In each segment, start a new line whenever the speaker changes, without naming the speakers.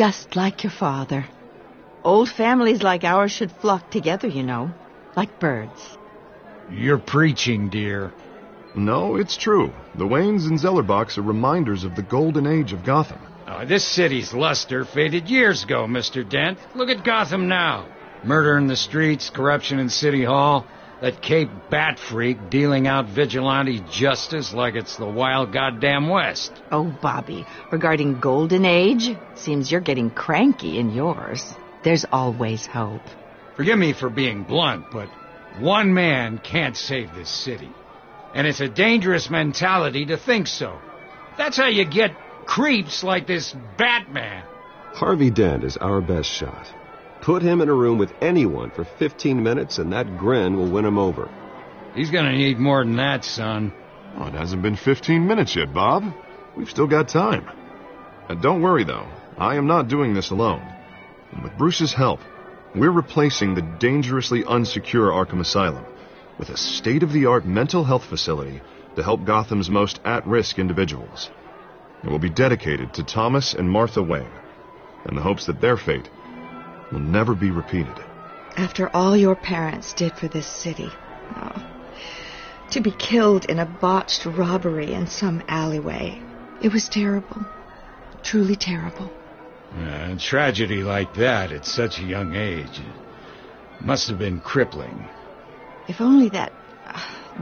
just like your father. Old families like ours should flock together, you know, like birds.
You're preaching, dear.
No, it's true. The Waynes and Zellerbachs are reminders of the golden age of Gotham.
This city's luster faded years ago, Mr. Dent. Look at Gotham now. Murder in the streets, corruption in City Hall, that Cape Bat freak dealing out vigilante justice like it's the wild goddamn West.
Oh, Bobby, regarding golden age, seems you're getting cranky in yours. There's always hope.
Forgive me for being blunt, but one man can't save this city. And it's a dangerous mentality to think so. That's how you get creeps like this Batman.
Harvey Dent is our best shot. Put him in a room with anyone for 15 minutes and that grin will win him over.
He's gonna need more than that, son.
Oh, it hasn't been 15 minutes yet, Bob. We've still got time. Don't worry, though. I am not doing this alone. And with Bruce's help, we're replacing the dangerously unsecure Arkham Asylum with a state-of-the-art mental health facility to help Gotham's most at-risk individuals. It will be dedicated to Thomas and Martha Wayne, in the hopes that their fate will never be repeated.
After all your parents did for this city, to be killed in a botched robbery in some alleyway, it was terrible. Truly terrible.
A tragedy like that at such a young age must have been crippling.
If only that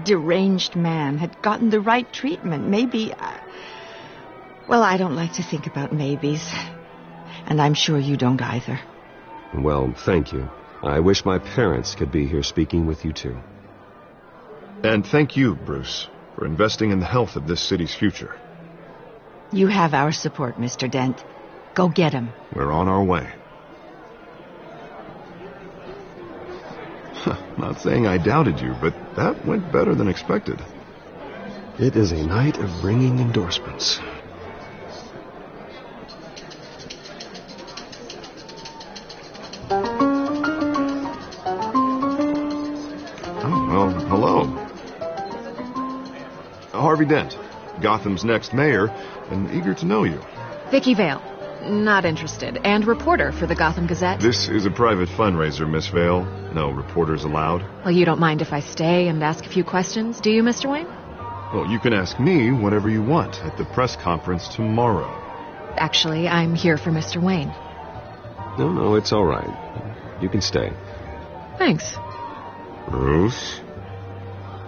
deranged man had gotten the right treatment, maybe... Well, I don't like to think about maybes. And I'm sure you don't either.
Well, thank you. I wish my parents could be here speaking with you, too.
And thank you, Bruce, for investing in the health of this city's future.
You have our support, Mr. Dent. Go get him.
We're on our way. Not saying I doubted you, but that went better than expected.
It is a night of ringing endorsements.
Hello. Harvey Dent, Gotham's next mayor, and eager to know you.
Vicky Vale, not interested, and reporter for the Gotham Gazette.
This is a private fundraiser, Miss Vale. No reporters allowed.
Well, you don't mind if I stay and ask a few questions, do you, Mr. Wayne?
Well, you can ask me whatever you want at the press conference tomorrow.
Actually, I'm here for Mr. Wayne.
No, it's all right. You can stay.
Thanks.
Bruce?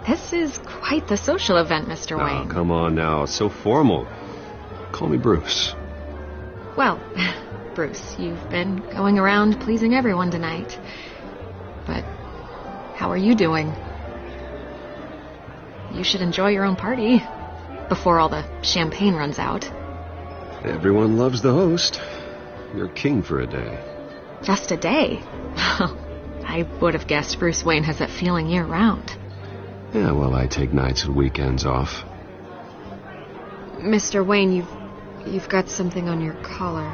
This is quite the social event, Mr. Wayne.
Oh, come on now. It's so formal. Call me Bruce.
Well, Bruce, you've been going around pleasing everyone tonight. But how are you doing? You should enjoy your own party before all the champagne runs out.
Everyone loves the host. You're king for a day.
Just a day? I would have guessed Bruce Wayne has that feeling year-round.
Yeah, well, I take nights and weekends off.
Mr. Wayne, you've got something on your collar.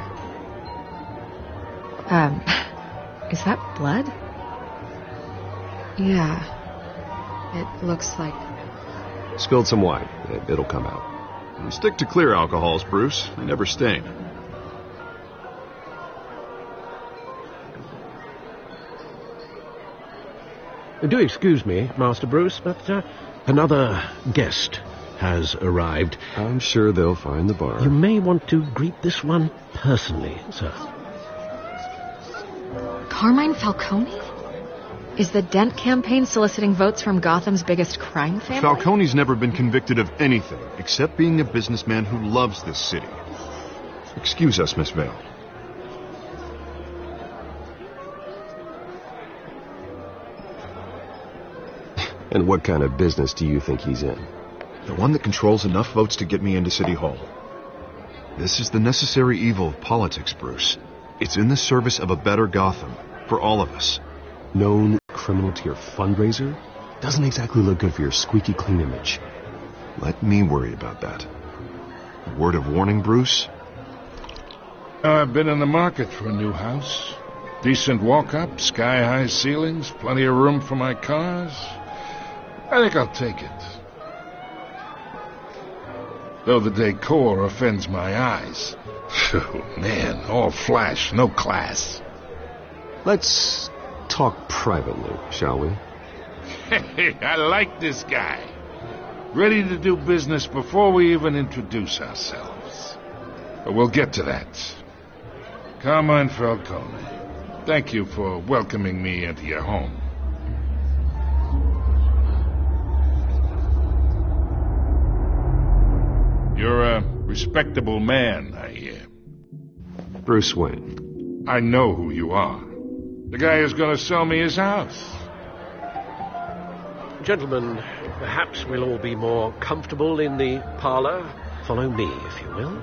Is that blood? Yeah. It looks like...
Spilled some wine. It'll come out.
And stick to clear alcohols, Bruce. They never stain.
Do excuse me, Master Bruce, but another guest has arrived.
I'm sure they'll find the bar.
You may want to greet this one personally, sir.
Carmine Falcone? Is the Dent campaign soliciting votes from Gotham's biggest crime family?
Falcone's never been convicted of anything except being a businessman who loves this city. Excuse us, Miss Vale.
And what kind of business do you think he's in?
The one that controls enough votes to get me into City Hall. This is the necessary evil of politics, Bruce. It's in the service of a better Gotham, for all of us.
Known criminal to your fundraiser? Doesn't exactly look good for your squeaky clean image.
Let me worry about that. A word of warning, Bruce?
I've been in the market for a new house. Decent walk-up, sky-high ceilings, plenty of room for my cars. I think I'll take it. Though the decor offends my eyes. Oh, man, all flash, no class.
Let's talk privately, shall we?
Hey, I like this guy. Ready to do business before we even introduce ourselves. But we'll get to that. Carmine Falcone, thank you for welcoming me into your home. You're a respectable man, I hear.
Bruce Wayne.
I know who you are. The guy who's going to sell me his house.
Gentlemen, perhaps we'll all be more comfortable in the parlor. Follow me, if you will.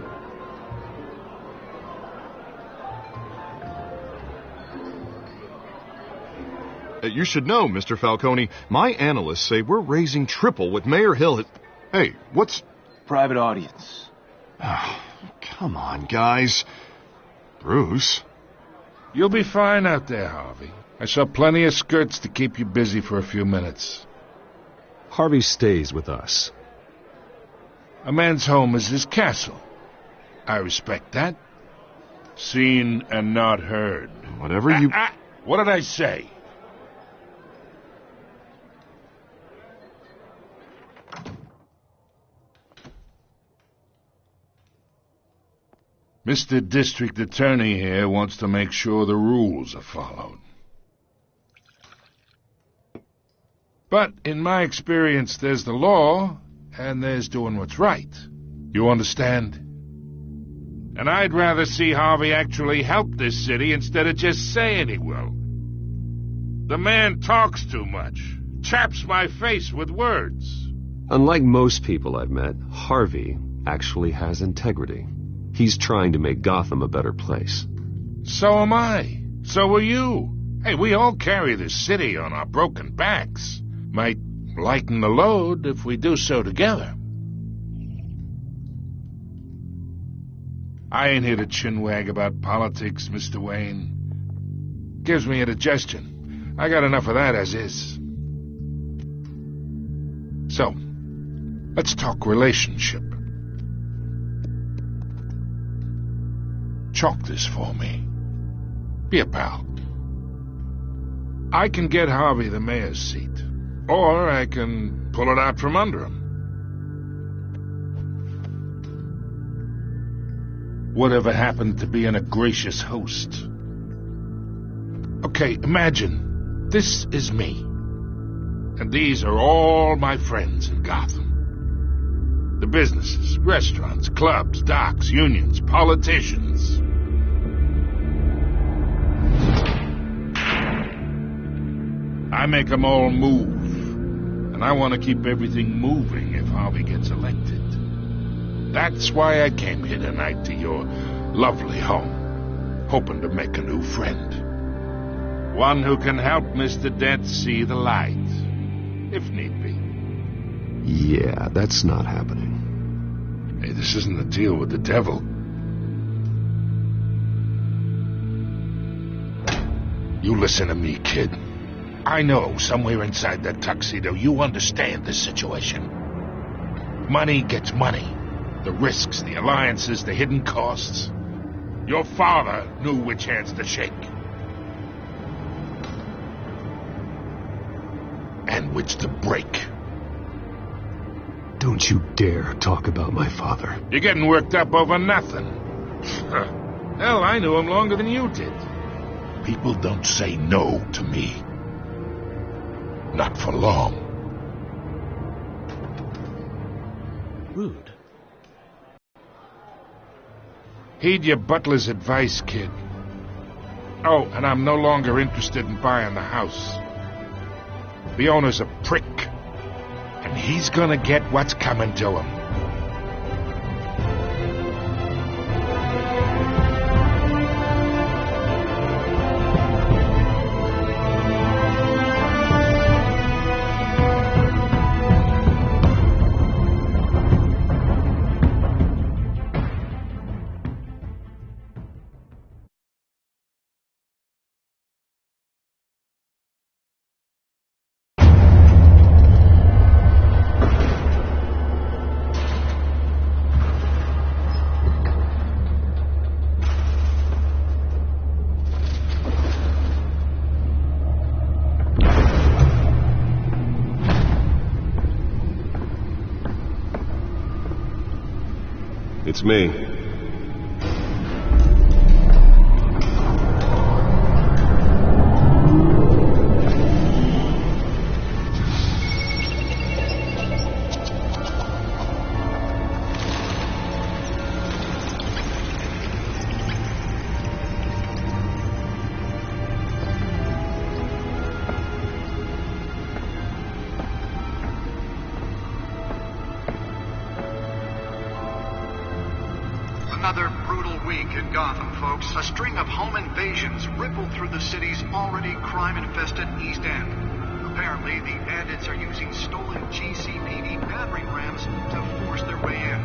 You should know, Mr. Falcone, my analysts say we're raising triple what Mayor Hill had... Hey, what's...
Private audience.
Oh, come on, guys. Bruce?
You'll be fine out there, Harvey. I saw plenty of skirts to keep you busy for a few minutes.
Harvey stays with us.
A man's home is his castle. I respect that. Seen and not heard.
Whatever you...
What did I say? Mr. District Attorney here wants to make sure the rules are followed. But in my experience, there's the law, and there's doing what's right. You understand? And I'd rather see Harvey actually help this city instead of just saying he will. The man talks too much, chaps my face with words.
Unlike most people I've met, Harvey actually has integrity. He's trying to make Gotham a better place.
So am I. So are you. Hey, we all carry this city on our broken backs. Might lighten the load if we do so together. I ain't here to chinwag about politics, Mr. Wayne. Gives me indigestion. I got enough of that as is. So, let's talk relationship. Chalk this for me. Be a pal. I can get Harvey the mayor's seat, or I can pull it out from under him. Whatever happened to being a gracious host? Okay, imagine this is me, and these are all my friends in Gotham. The businesses, restaurants, clubs, docks, unions, politicians. I make them all move. And I want to keep everything moving if Harvey gets elected. That's why I came here tonight to your lovely home, hoping to make a new friend. One who can help Mr. Dent see the light, if need be.
Yeah, that's not happening.
Hey, this isn't a deal with the devil. You listen to me, kid. I know somewhere inside that tuxedo you understand this situation. Money gets money. The risks, the alliances, the hidden costs. Your father knew which hands to shake. And which to break.
Don't you dare talk about my father.
You're getting worked up over nothing. Hell, I knew him longer than you did. People don't say no to me. Not for long.
Rude.
Heed your butler's advice, kid. Oh, and I'm no longer interested in buying the house. The owner's a prick. And he's gonna get what's coming to him.
It's me.
Another brutal week in Gotham, folks. A string of home invasions rippled through the city's already crime-infested East End. Apparently, the bandits are using stolen GCPD battering rams to force their way in,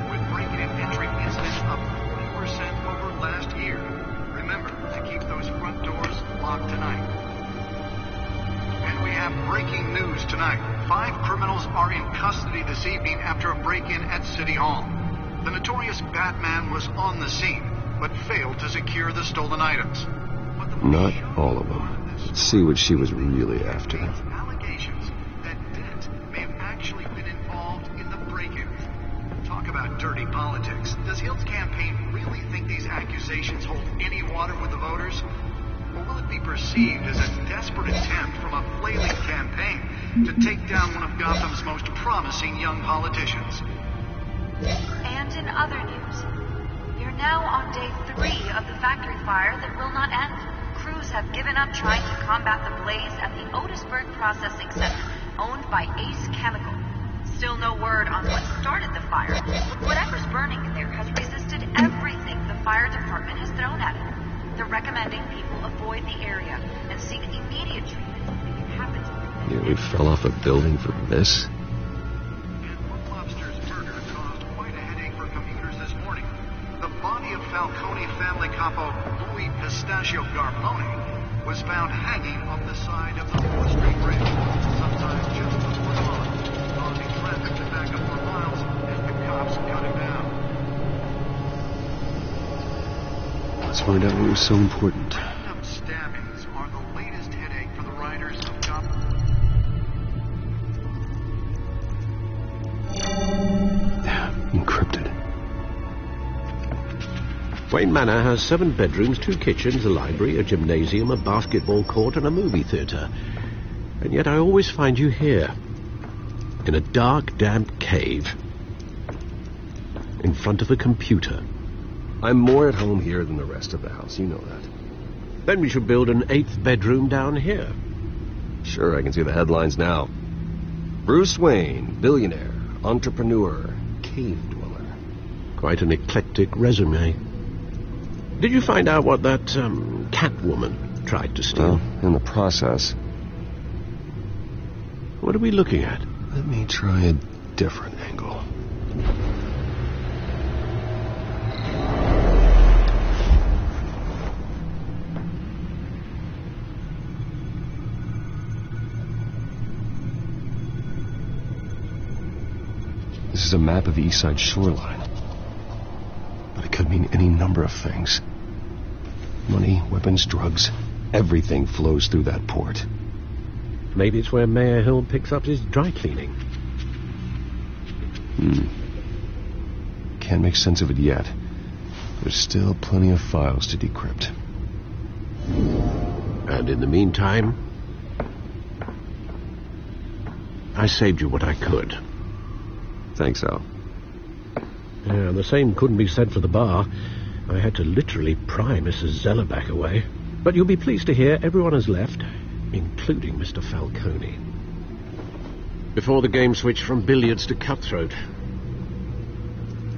with break-in and entry incidents up 40% over last year. Remember to keep those front doors locked tonight. And we have breaking news tonight. 5 criminals are in custody this evening after a break-in at City Hall. The notorious Batman was on the scene, but failed to secure the stolen items.
Not all of them. Let's see what she was really after.
Allegations that Dent may have actually been involved in the break-in. Talk about dirty politics. Does Hill's campaign really think these accusations hold any water with the voters? Or will it be perceived as a desperate attempt from a flailing campaign to take down one of Gotham's most promising young politicians?
And in other news, we are now on day 3 of the factory fire that will not end. Crews have given up trying to combat the blaze at the Otisburg Processing Center, owned by Ace Chemical. Still no word on what started the fire, but whatever's burning in there has resisted everything the fire department has thrown at it. They're recommending people avoid the area and seek immediate treatment if it happens.
Nearly fell off a building for this?
Falcone family capo Louis Pistachio Garbone was found hanging off the side of the 4th Street Bridge, sometime just before dawn, causing traffic to back up for miles as the cops cut him down.
Let's find out what was so important.
Random stabbings are the latest headache for the riders of Gotham.
Encrypted.
Wayne Manor has 7 bedrooms, 2 kitchens, a library, a gymnasium, a basketball court, and a movie theatre. And yet I always find you here, in a dark, damp cave, in front of a computer.
I'm more at home here than the rest of the house, you know that.
Then we should build an 8th bedroom down here.
Sure, I can see the headlines now. Bruce Wayne, billionaire, entrepreneur, cave dweller.
Quite an eclectic resume. Did you find out what that Catwoman tried to steal?
Well, in the process.
What are we looking at?
Let me try a different angle. This is a map of the East Side shoreline. But it could mean any number of things. Money, weapons, drugs, everything flows through that port.
Maybe it's where Mayor Hill picks up his dry cleaning.
Can't make sense of it yet. There's still plenty of files to decrypt.
And in the meantime, I saved you what I could.
Thanks, Al.
Yeah, the same couldn't be said for the bar. I had to literally pry Mrs. Zellerback away. But you'll be pleased to hear everyone has left, including Mr. Falcone. Before the game switched from billiards to cutthroat.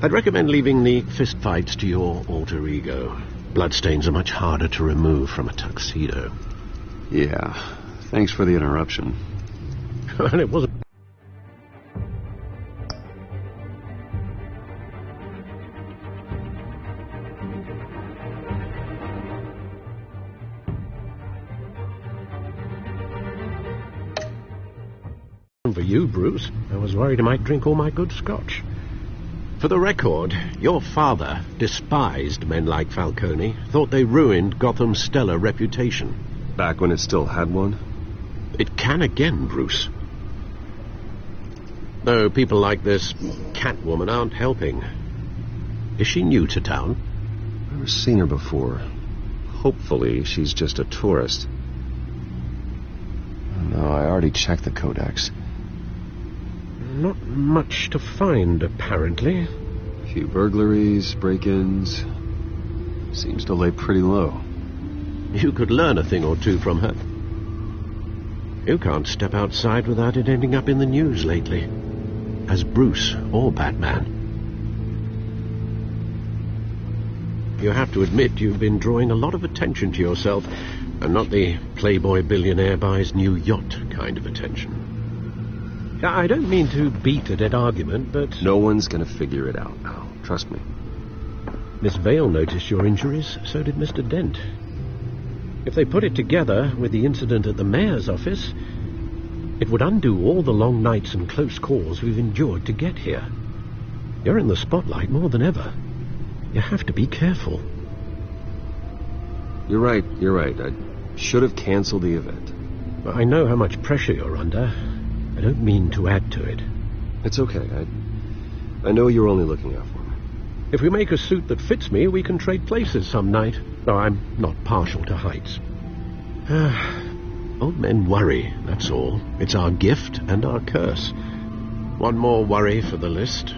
I'd recommend leaving the fistfights to your alter ego. Bloodstains are much harder to remove from a tuxedo.
Yeah, thanks for the interruption.
And it wasn't... for you, Bruce. I was worried I might drink all my good scotch. For the record, your father despised men like Falcone, thought they ruined Gotham's stellar reputation.
Back when it still had one?
It can again, Bruce. Though people like this Catwoman aren't helping. Is she new to town?
Never seen her before. Hopefully, she's just a tourist. No, I already checked the codex.
Not much to find, apparently.
A few burglaries, break-ins. Seems to lay pretty low.
You could learn a thing or two from her. You can't step outside without it ending up in the news lately. As Bruce or Batman. You have to admit you've been drawing a lot of attention to yourself, and not the playboy billionaire buys new yacht kind of attention. I don't mean to beat a dead argument, but...
No one's gonna figure it out now. Trust me.
Miss Vale noticed your injuries, so did Mr. Dent. If they put it together with the incident at the mayor's office, it would undo all the long nights and close calls we've endured to get here. You're in the spotlight more than ever. You have to be careful.
You're right. I should have canceled the event.
I know how much pressure you're under. I don't mean to add to it.
It's okay. I know you're only looking out for me.
If we make a suit that fits me, we can trade places some night. Though I'm not partial to heights. Old men worry, that's all. It's our gift and our curse. One more worry for the list.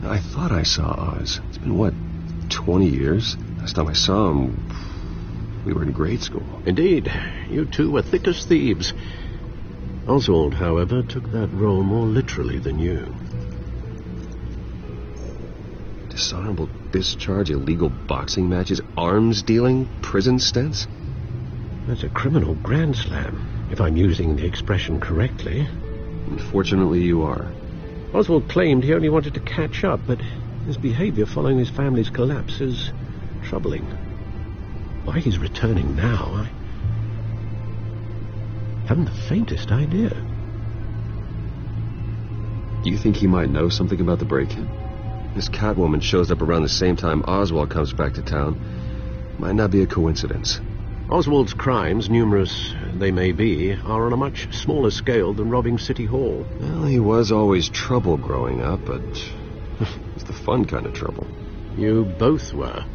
I thought I saw Oz. It's been, what, 20 years? Last time I saw him, we were in grade school.
Indeed. You two were thick as thieves. Oswald, however, took that role more literally than you.
Dishonorable discharge, illegal boxing matches, arms dealing, prison stints?
That's a criminal grand slam, if I'm using the expression correctly.
Unfortunately, you are.
Oswald claimed he only wanted to catch up, but his behavior following his family's collapse is troubling. Why he's returning now, I haven't the faintest idea.
You think he might know something about the break-in? This Catwoman shows up around the same time Oswald comes back to town. Might not be a coincidence.
Oswald's crimes, numerous they may be, are on a much smaller scale than robbing City Hall.
Well, he was always trouble growing up, but it's the fun kind of trouble.
You both were.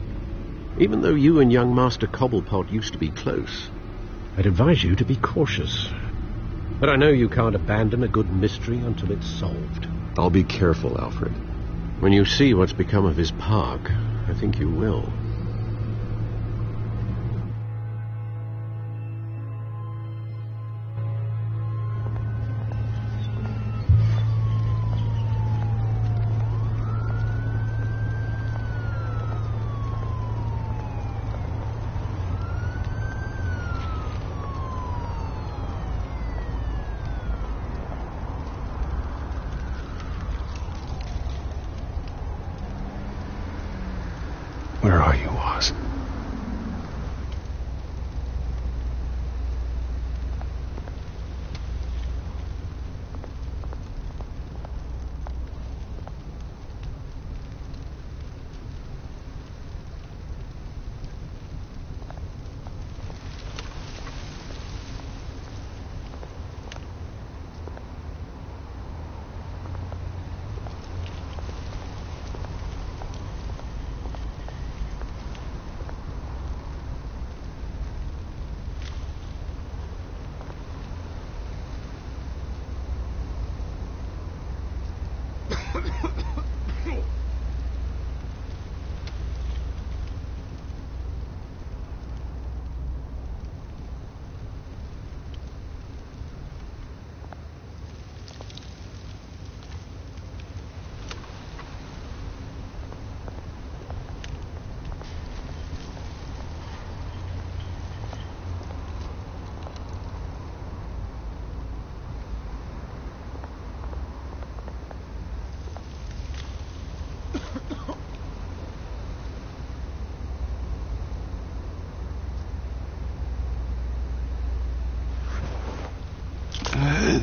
Even though you and young Master Cobblepot used to be close, I'd advise you to be cautious. But I know you can't abandon a good mystery until it's solved.
I'll be careful, Alfred.
When you see what's become of his park, I think you will.
Where are you, Oz?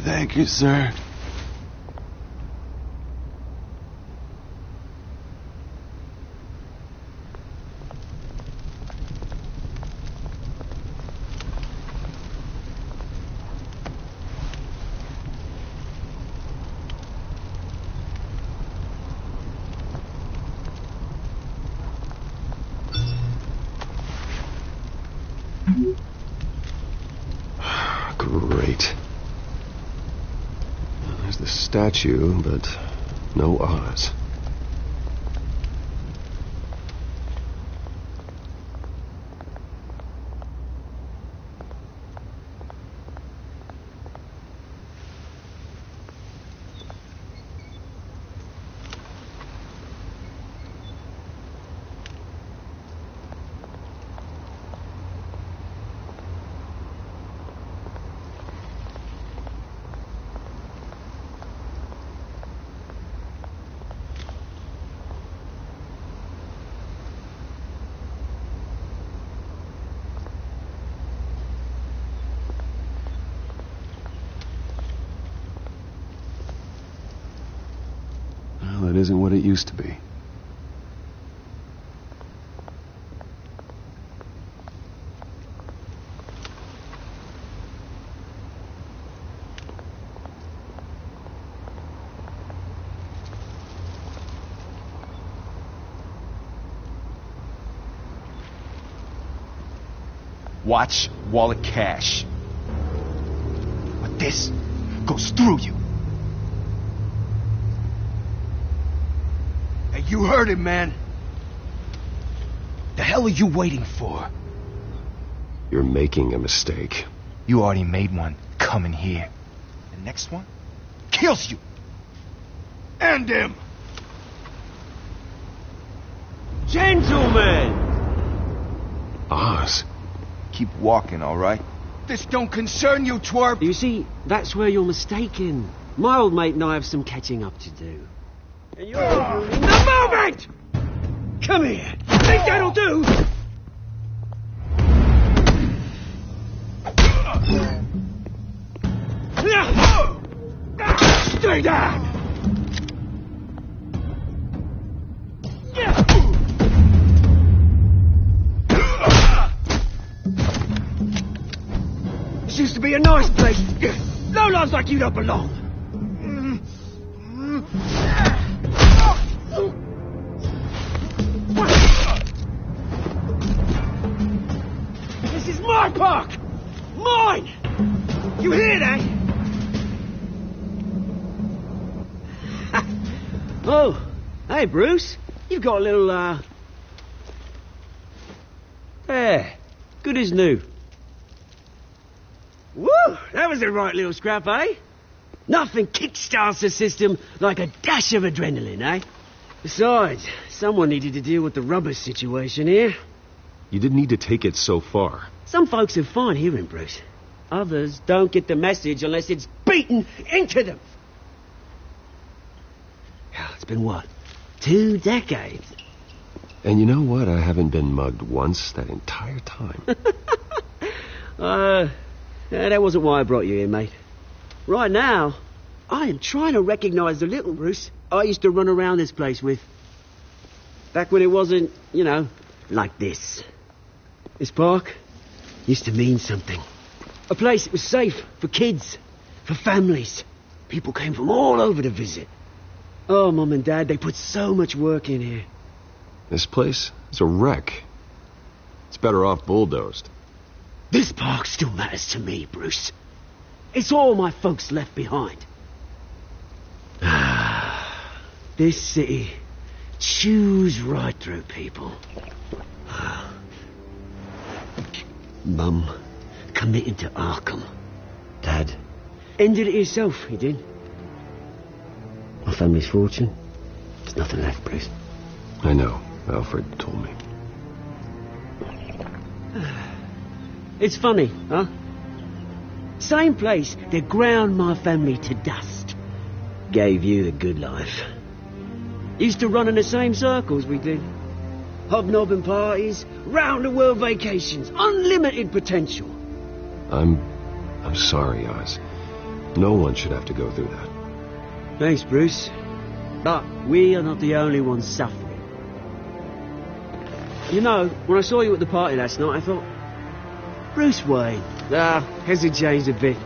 Thank you, sir.
There's the statue, but no Oz. It isn't what it used to be.
Watch wallet cash. But this goes through you. Hey, you heard it, man. The hell are you waiting for?
You're making a mistake.
You already made one coming here. The next one kills you. And him.
Gentlemen!
Oz.
Keep walking, all right? This don't concern you, twerp.
You see, that's where you're mistaken. My old mate and I have some catching up to do. And you're ruining the moment! Come here. Think that'll do? Stay down! This used to be a nice place. No lives like you don't belong. This is my park! Mine! You hear that? Oh, hey, Bruce. You've got a little, There. Good as new. Woo! That was a right little scrap, eh? Nothing kickstarts the system like a dash of adrenaline, eh? Besides, someone needed to deal with the rubber situation here.
You didn't need to take it so far.
Some folks are fine hearing, Bruce. Others don't get the message unless it's beaten into them. It's been, what, 2 decades?
And you know what? I haven't been mugged once that entire time.
That wasn't why I brought you here, mate. Right now, I am trying to recognize the little Bruce I used to run around this place with. Back when it wasn't, like this. This park used to mean something. A place that was safe for kids, for families. People came from all over to visit. Oh, Mum and Dad, they put so much work in here.
This place is a wreck. It's better off bulldozed.
This park still matters to me, Bruce. It's all my folks left behind. This city chews right through people. Mum committed to Arkham. Dad ended it himself, he did. My family's fortune, there's nothing left, Bruce.
I know. Alfred told me.
It's funny, huh? Same place that ground my family to dust gave you the good life. Used to run in the same circles we did. Hobnobbing parties, round-the-world vacations, unlimited potential.
I'm sorry, Oz. No one should have to go through that.
Thanks, Bruce. But we are not the only ones suffering. You know, when I saw you at the party last night, I thought, Bruce Wayne. Has it changed a bit?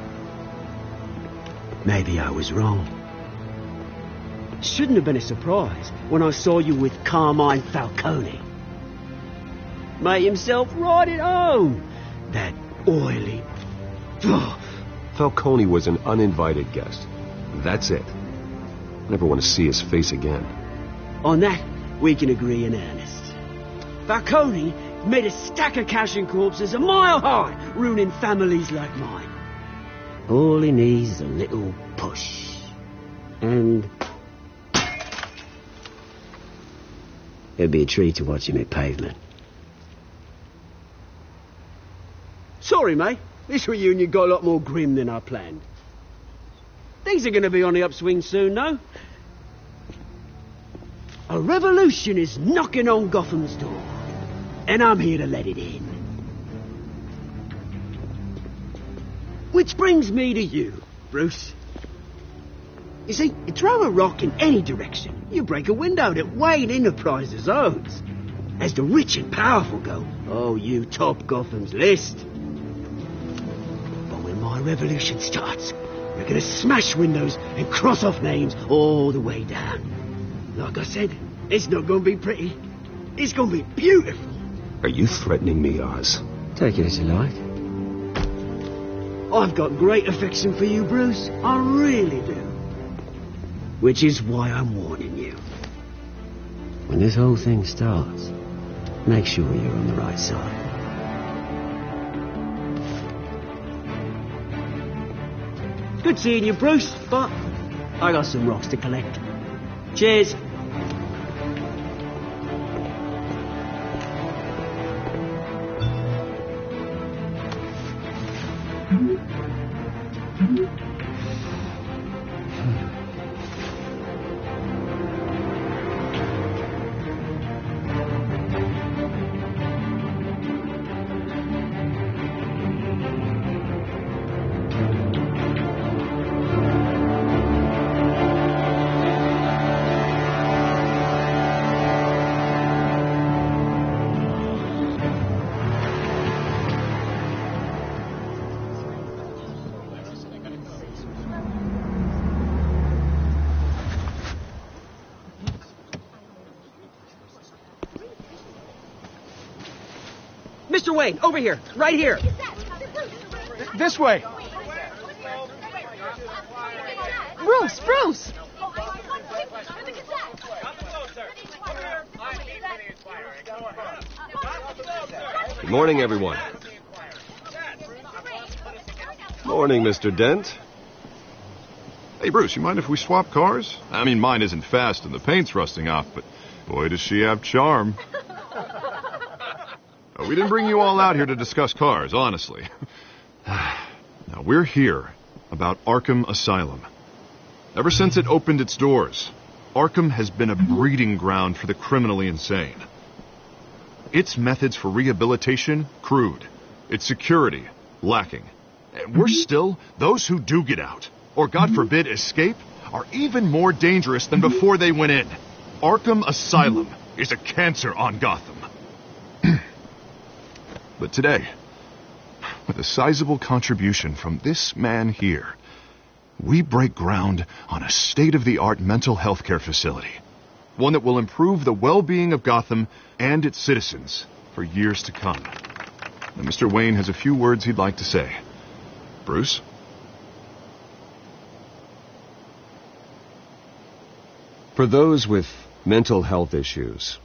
Maybe I was wrong. Shouldn't have been a surprise when I saw you with Carmine Falcone. Made himself right at home. That oily...
Falcone was an uninvited guest. That's it. Never want to see his face again.
On that, we can agree in earnest. Falcone made a stack of cash and corpses a mile high, ruining families like mine. All he needs is a little push. And it'd be a treat to watch him hit pavement. Sorry, mate. This reunion got a lot more grim than I planned. Things are going to be on the upswing soon, though. A revolution is knocking on Gotham's door, and I'm here to let it in. Which brings me to you, Bruce. You see, you throw a rock in any direction, you break a window that Wayne Enterprises owns. As the rich and powerful go, oh, you top Gotham's list. But when my revolution starts, we're gonna smash windows and cross off names all the way down. Like I said, it's not gonna be pretty. It's gonna be beautiful.
Are you threatening me, Oz?
Take it as you like. I've got great affection for you, Bruce. I really do. Which is why I'm warning you. When this whole thing starts, make sure you're on the right side. Good seeing you, Bruce, but I got some rocks to collect. Cheers. Mr. Wayne, over here. Right here.
This way.
Bruce!
Good morning, everyone. Morning, Mr. Dent.
Hey, Bruce, you mind if we swap cars? I mean, mine isn't fast and the paint's rusting off, but boy, does she have charm. We didn't bring you all out here to discuss cars, honestly. Now, we're here about Arkham Asylum. Ever since it opened its doors, Arkham has been a breeding ground for the criminally insane. Its methods for rehabilitation, crude. Its security, lacking. And worse still, those who do get out, or God forbid escape, are even more dangerous than before they went in. Arkham Asylum is a cancer on Gotham. But today, with a sizable contribution from this man here, we break ground on a state-of-the-art mental health care facility. One that will improve the well-being of Gotham and its citizens for years to come. And Mr. Wayne has a few words he'd like to say. Bruce?
For those with mental health issues,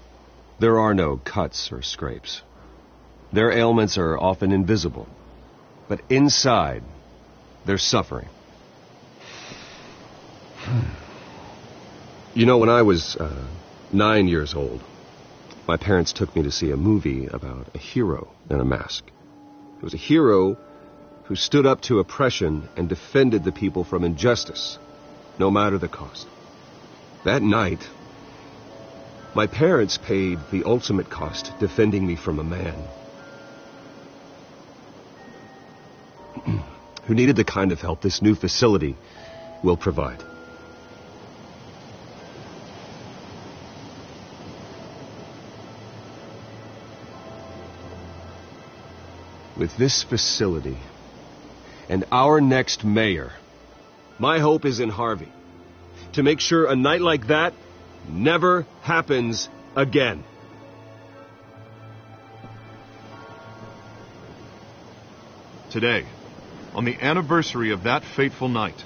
there are no cuts or scrapes. Their ailments are often invisible, but inside, they're suffering. You know, when I was 9 years old, my parents took me to see a movie about a hero in a mask. It was a hero who stood up to oppression and defended the people from injustice, no matter the cost. That night, my parents paid the ultimate cost defending me from a man who needed the kind of help this new facility will provide. With this facility and our next mayor, my hope is in Harvey, to make sure a night like that never happens again.
Today, on the anniversary of that fateful night,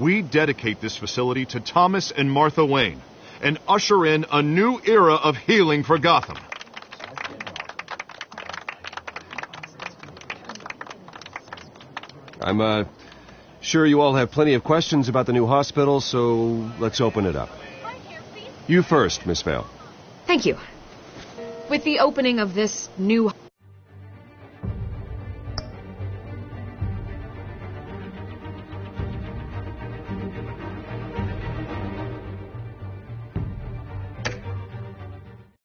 we dedicate this facility to Thomas and Martha Wayne and usher in a new era of healing for Gotham.
I'm sure you all have plenty of questions about the new hospital, so let's open it up. You first, Miss Vale.
Thank you. With the opening of this new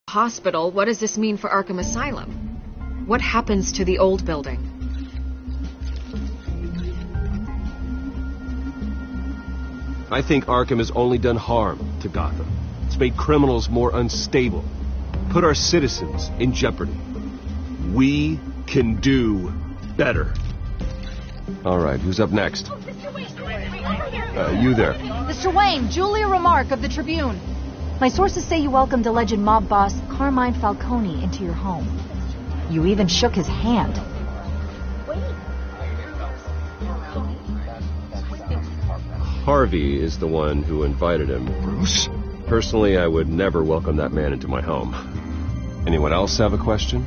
hospital, what does this mean for Arkham Asylum? What happens to the old building?
I think Arkham has only done harm to Gotham. It's made criminals more unstable, put our citizens in jeopardy. We can do better. All right, who's up next? You there.
Mr. Wayne, Julia Remark of the Tribune. My sources say you welcomed alleged mob boss Carmine Falcone into your home. You even shook his hand.
Harvey is the one who invited him.
Bruce?
Personally, I would never welcome that man into my home. Anyone else have a question?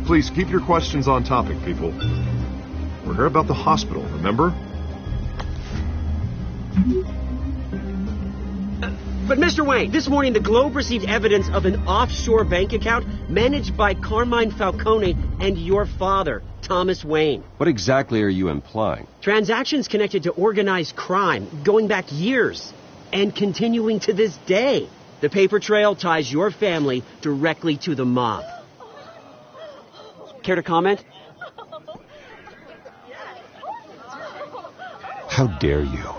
Please keep your questions on topic, people. We're here about the hospital, remember?
But Mr. Wayne, this morning the Globe received evidence of an offshore bank account managed by Carmine Falcone and your father, Thomas Wayne.
What exactly are you implying?
Transactions connected to organized crime going back years and continuing to this day. The paper trail ties your family directly to the mob. Care to comment?
How dare you?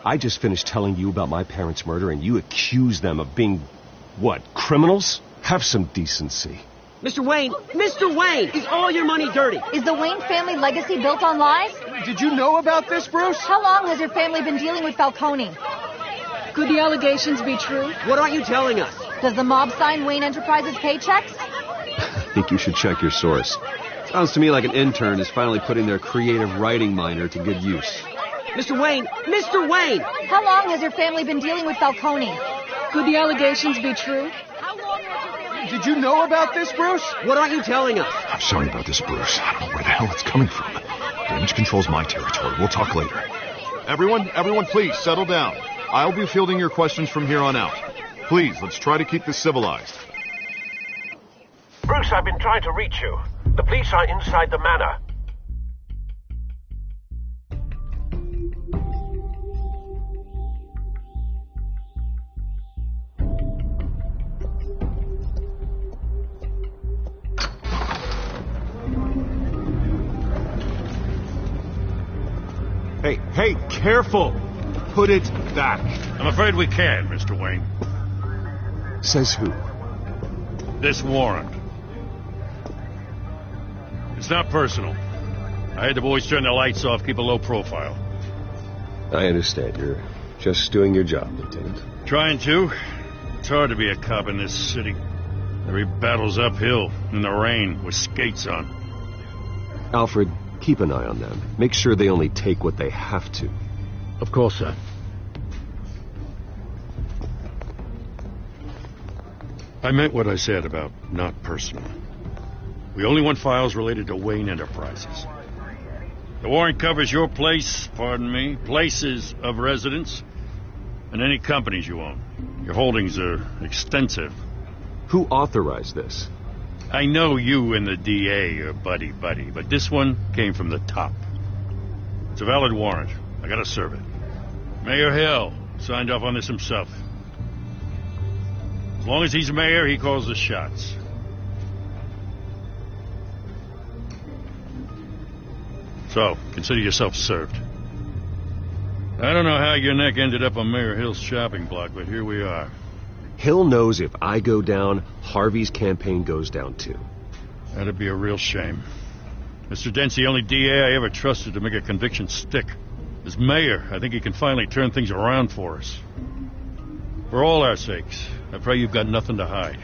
I just finished telling you about my parents' murder and you accuse them of being, what, criminals? Have some decency.
Mr. Wayne, is all your money dirty?
Is the Wayne family legacy built on lies?
Did you know about this, Bruce?
How long has your family been dealing with Falcone?
Could the allegations be true?
What aren't you telling us?
Does the mob sign Wayne Enterprises paychecks?
I think you should check your source. Sounds to me like an intern is finally putting their creative writing minor to good use.
Mr. Wayne!
How long has your family been dealing with Falcone?
Could the allegations be true?
Did you know about this, Bruce?
What aren't you telling us?
I'm sorry about this, Bruce. I don't know where the hell it's coming from. Damage control's my territory. We'll talk later. Everyone, please, settle down. I'll be fielding your questions from here on out. Please, let's try to keep this civilized.
Bruce, I've been trying to reach you. The police are inside the manor.
Hey, careful! Put it back.
I'm afraid we can, Mr. Wayne.
Says who?
This warrant. It's not personal. I had the boys turn the lights off, keep a low profile.
I understand. You're just doing your job, Lieutenant.
Trying to. It's hard to be a cop in this city. Every battle's uphill, in the rain, with skates on.
Alfred, keep an eye on them. Make sure they only take what they have to.
Of course, sir.
I meant what I said about not personal. We only want files related to Wayne Enterprises. The warrant covers your places of residence, and any companies you own. Your holdings are extensive.
Who authorized this?
I know you and the DA are buddy-buddy, but this one came from the top. It's a valid warrant. I gotta serve it. Mayor Hill signed off on this himself. As long as he's mayor, he calls the shots. So, consider yourself served. I don't know how your neck ended up on Mayor Hill's shopping block, but here we are.
Hill knows if I go down, Harvey's campaign goes down too.
That'd be a real shame. Mr. Dent's the only DA I ever trusted to make a conviction stick. As mayor, I think he can finally turn things around for us. For all our sakes, I pray you've got nothing to hide.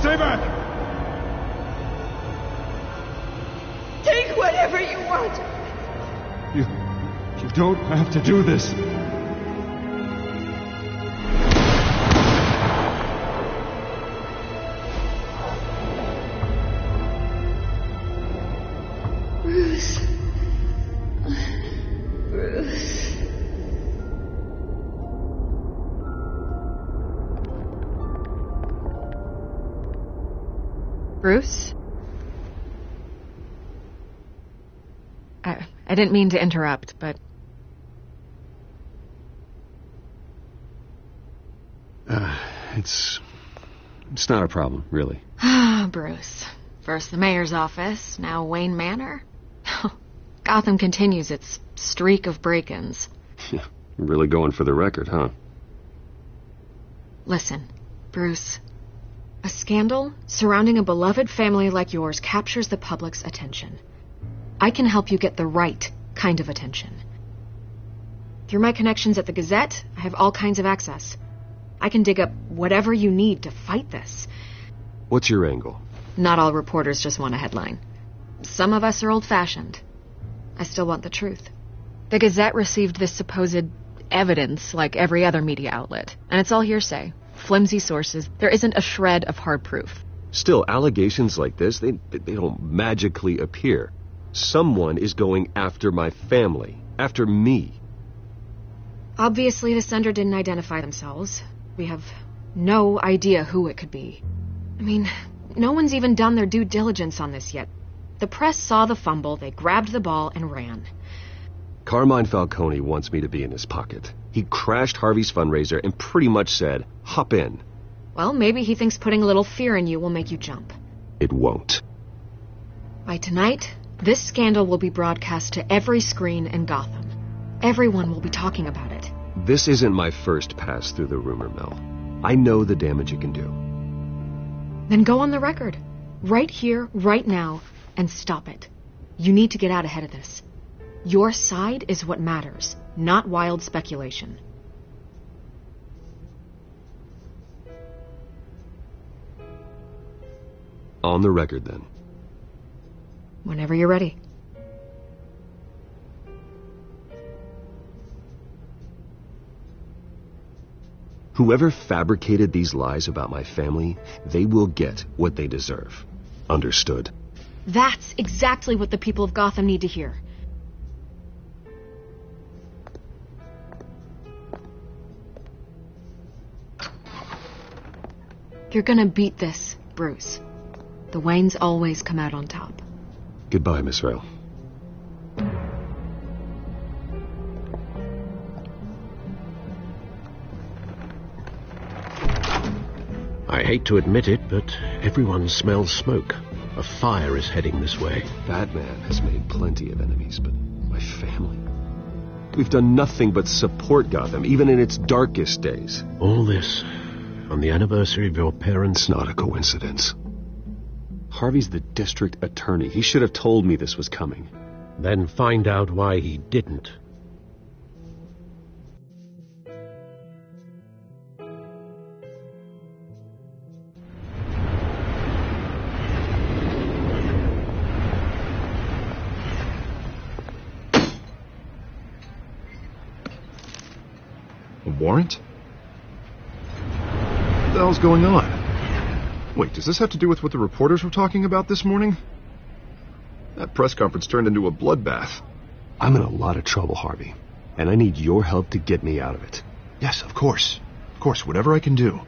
Stay back!
Take whatever you want.
You don't have to do this.
Bruce. Bruce.
Bruce? I didn't mean to interrupt, but...
It's not a problem, really.
Ah, Bruce. First the mayor's office, now Wayne Manor. Gotham continues its streak of break-ins.
Yeah, really going for the record, huh?
Listen, Bruce. A scandal surrounding a beloved family like yours captures the public's attention. I can help you get the right kind of attention. Through my connections at the Gazette, I have all kinds of access. I can dig up whatever you need to fight this.
What's your angle?
Not all reporters just want a headline. Some of us are old-fashioned. I still want the truth. The Gazette received this supposed evidence like every other media outlet, and it's all hearsay. Flimsy sources. There isn't a shred of hard proof.
Still, allegations like this, they don't magically appear. Someone is going after my family, after me.
Obviously, the sender didn't identify themselves. We have no idea who it could be. I mean, no one's even done their due diligence on this yet. The press saw the fumble, they grabbed the ball and ran.
Carmine Falcone wants me to be in his pocket. He crashed Harvey's fundraiser and pretty much said, hop in.
Well, maybe he thinks putting a little fear in you will make you jump.
It won't.
By tonight, this scandal will be broadcast to every screen in Gotham. Everyone will be talking about it.
This isn't my first pass through the rumor mill. I know the damage it can do.
Then go on the record. Right here, right now, and stop it. You need to get out ahead of this. Your side is what matters, not wild speculation.
On the record, then.
Whenever you're ready.
Whoever fabricated these lies about my family, they will get what they deserve. Understood?
That's exactly what the people of Gotham need to hear. You're gonna beat this, Bruce. The Waynes always come out on top.
Goodbye, Miss Rail.
I hate to admit it, but everyone smells smoke. A fire is heading this way.
Batman has made plenty of enemies, but my family... We've done nothing but support Gotham, even in its darkest days.
All this on the anniversary of your parents'...
It's not a coincidence. Harvey's the district attorney. He should have told me this was coming.
Then find out why he didn't.
A warrant? What the hell's going on? Wait, does this have to do with what the reporters were talking about this morning? That press conference turned into a bloodbath.
I'm in a lot of trouble, Harvey, and I need your help to get me out of it.
Yes, of course. Of course, whatever I can do.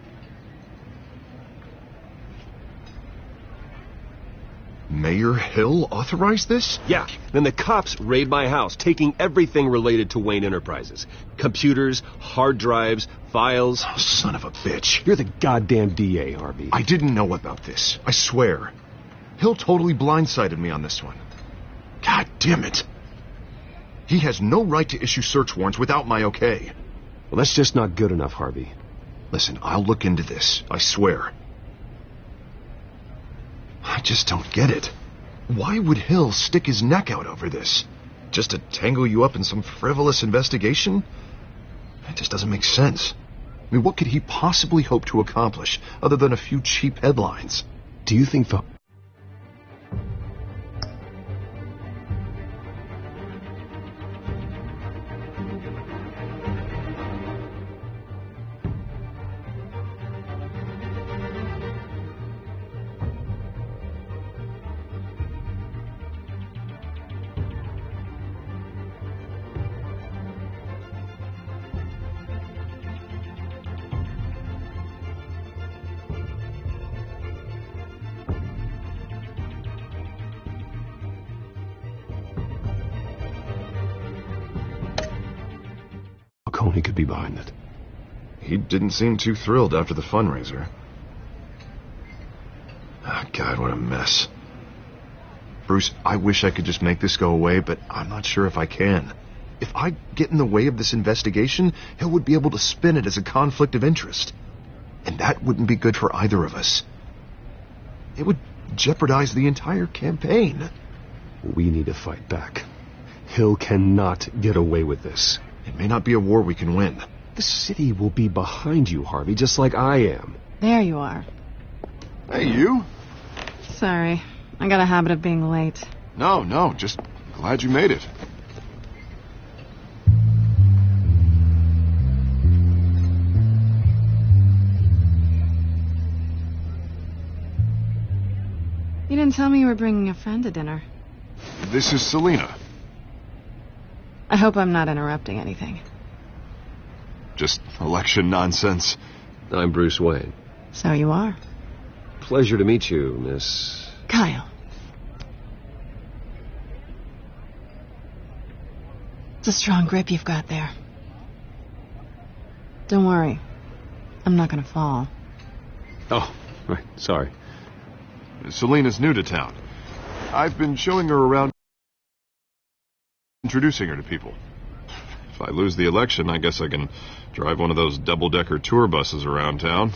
Mayor Hill authorized this?
Yeah, then the cops raid my house, taking everything related to Wayne Enterprises. Computers, hard drives, files.
Oh, son of a bitch.
You're the goddamn DA, Harvey.
I didn't know about this. I swear. Hill totally blindsided me on this one. God damn it. He has no right to issue search warrants without my okay.
Well, that's just not good enough, Harvey.
Listen, I'll look into this. I swear. I just don't get it. Why would Hill stick his neck out over this? Just to tangle you up in some frivolous investigation? It just doesn't make sense. I mean, what could he possibly hope to accomplish other than a few cheap headlines?
Do you think Falcone could be behind it?
He didn't seem too thrilled after the fundraiser. Ah, God, what a mess. Bruce, I wish I could just make this go away, but I'm not sure if I can. If I get in the way of this investigation, Hill would be able to spin it as a conflict of interest. And that wouldn't be good for either of us. It would jeopardize the entire campaign.
We need to fight back. Hill cannot get away with this.
It may not be a war we can win.
The city will be behind you, Harvey, just like I am.
There you are.
Hey, you.
Sorry. I got a habit of being late.
No, just glad you made it.
You didn't tell me you were bringing a friend to dinner.
This is Selena.
I hope I'm not interrupting anything.
Just election nonsense.
I'm Bruce Wayne.
So you are.
Pleasure to meet you, Miss...
Kyle. It's a strong grip you've got there. Don't worry. I'm not gonna fall.
Oh, right. Sorry.
Selena's new to town. I've been showing her around, introducing her to people. If I lose the election, I guess I can drive one of those double-decker tour buses around town.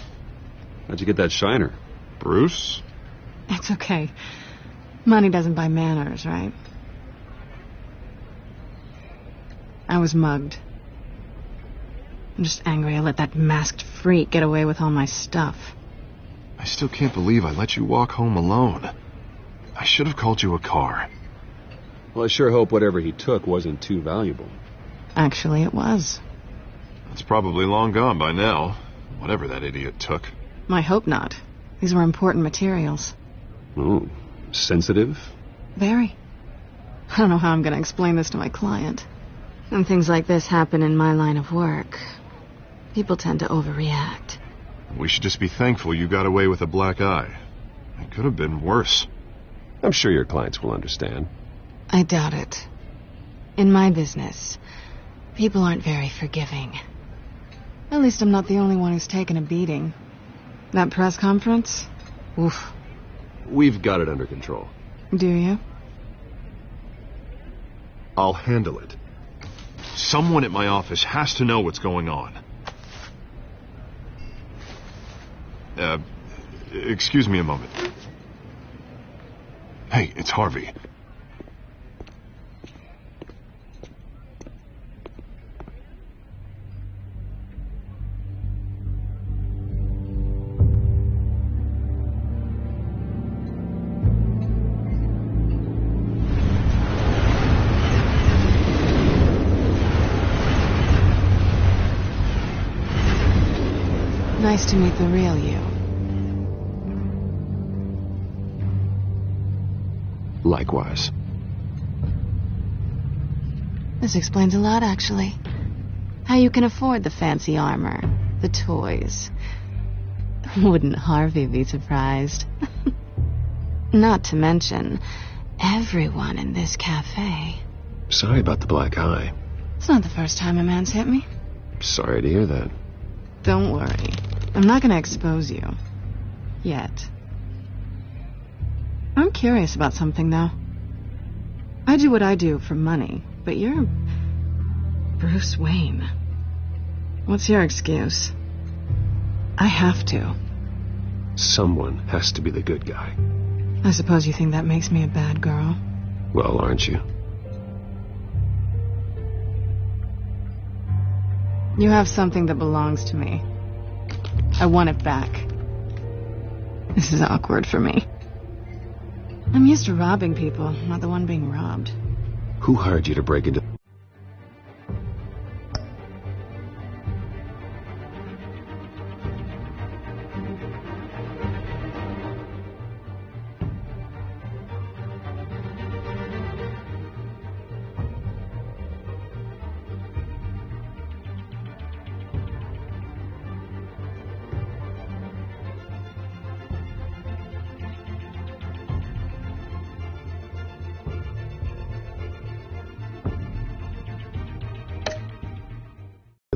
How'd you get that shiner?
Bruce?
It's okay. Money doesn't buy manners, right? I was mugged. I'm just angry I let that masked freak get away with all my stuff.
I still can't believe I let you walk home alone. I should have called you a car.
Well, I sure hope whatever he took wasn't too valuable.
Actually, it was.
It's probably long gone by now, whatever that idiot took.
I hope not. These were important materials.
Ooh, sensitive?
Very. I don't know how I'm going to explain this to my client. When things like this happen in my line of work, people tend to overreact.
We should just be thankful you got away with a black eye. It could have been worse.
I'm sure your clients will understand.
I doubt it. In my business, people aren't very forgiving. At least I'm not the only one who's taken a beating. That press conference? Oof.
We've got it under control.
Do you?
I'll handle it. Someone at my office has to know what's going on. Excuse me a moment. Hey, it's Harvey.
Nice to meet the real you.
Likewise.
This explains a lot, actually. How you can afford the fancy armor, the toys. Wouldn't Harvey be surprised? Not to mention, everyone in this cafe.
Sorry about the black eye.
It's not the first time a man's hit me.
Sorry to hear that.
Don't worry. I'm not going to expose you. Yet. I'm curious about something, though. I do what I do for money, but you're Bruce Wayne. What's your excuse? I have to.
Someone has to be the good guy.
I suppose you think that makes me a bad girl.
Well, aren't you?
You have something that belongs to me. I want it back. This is awkward for me. I'm used to robbing people, not the one being robbed.
Who hired you to break into...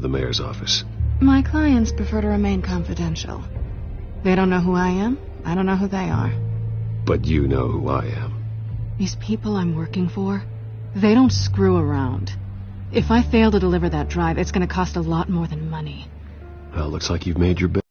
the mayor's office?
My clients prefer to remain confidential. They don't know who I am. I don't know who they are.
But you know who I am.
These people I'm working for, they don't screw around. If I fail to deliver that drive, it's going to cost a lot more than money.
Well, looks like you've made your bet.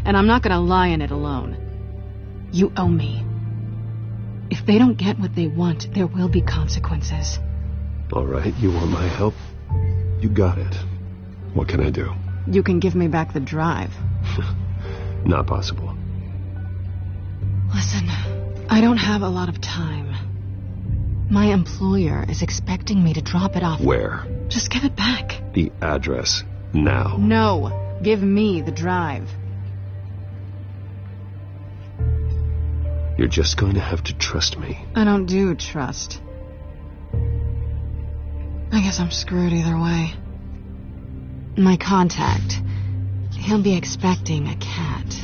And I'm not going to lie in it alone. You owe me. If they don't get what they want, there will be consequences.
All right, you want my help? You got it. What can I do?
You can give me back the drive.
Not possible.
Listen, I don't have a lot of time. My employer is expecting me to drop it off.
Where?
Just give it back.
The address, now.
No, give me the drive.
You're just going to have to trust me.
I don't do trust. I guess I'm screwed either way. My contact, he'll be expecting a cat,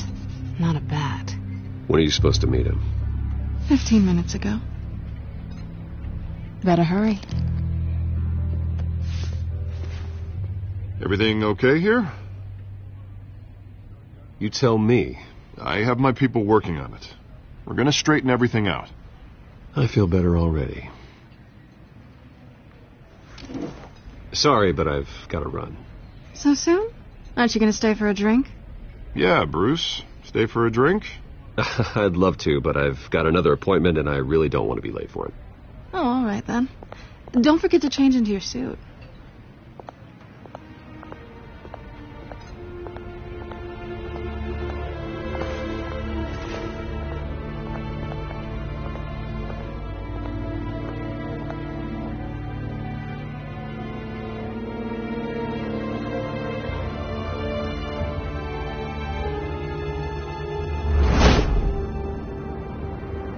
not a bat.
When are you supposed to meet him?
15 minutes ago. Better hurry.
Everything okay here?
You tell me.
I have my people working on it. We're going to straighten everything out.
I feel better already. Sorry, but I've got to run.
So soon? Aren't you going to stay for a drink?
Yeah, Bruce. Stay for a drink?
I'd love to, but I've got another appointment and I really don't want to be late for it.
Oh, all right then. Don't forget to change into your suit.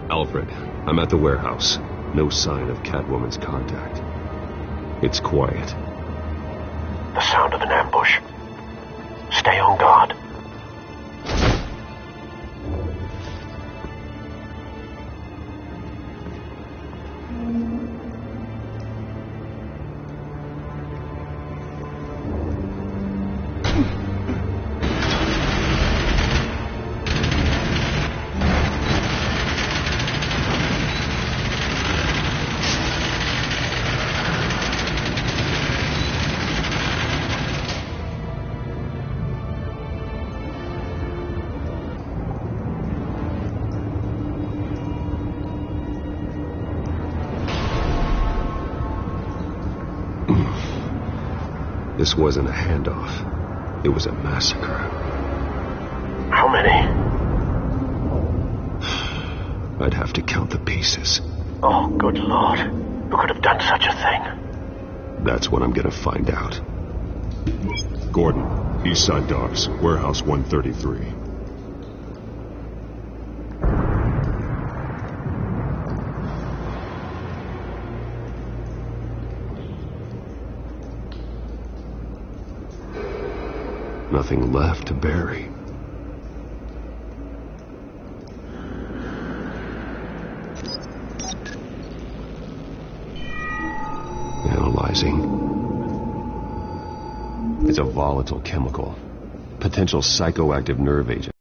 Alfred, I'm at the warehouse. No sign of Catwoman's contact. It's quiet.
The sound of an ambush. Stay on guard.
This wasn't a handoff. It was a massacre.
How many?
I'd have to count the pieces.
Oh, good Lord. Who could have done such a thing?
That's what I'm gonna find out.
Gordon, East Side Docks, Warehouse 133.
Nothing left to bury. Analyzing. It's a volatile chemical. Potential psychoactive nerve agent.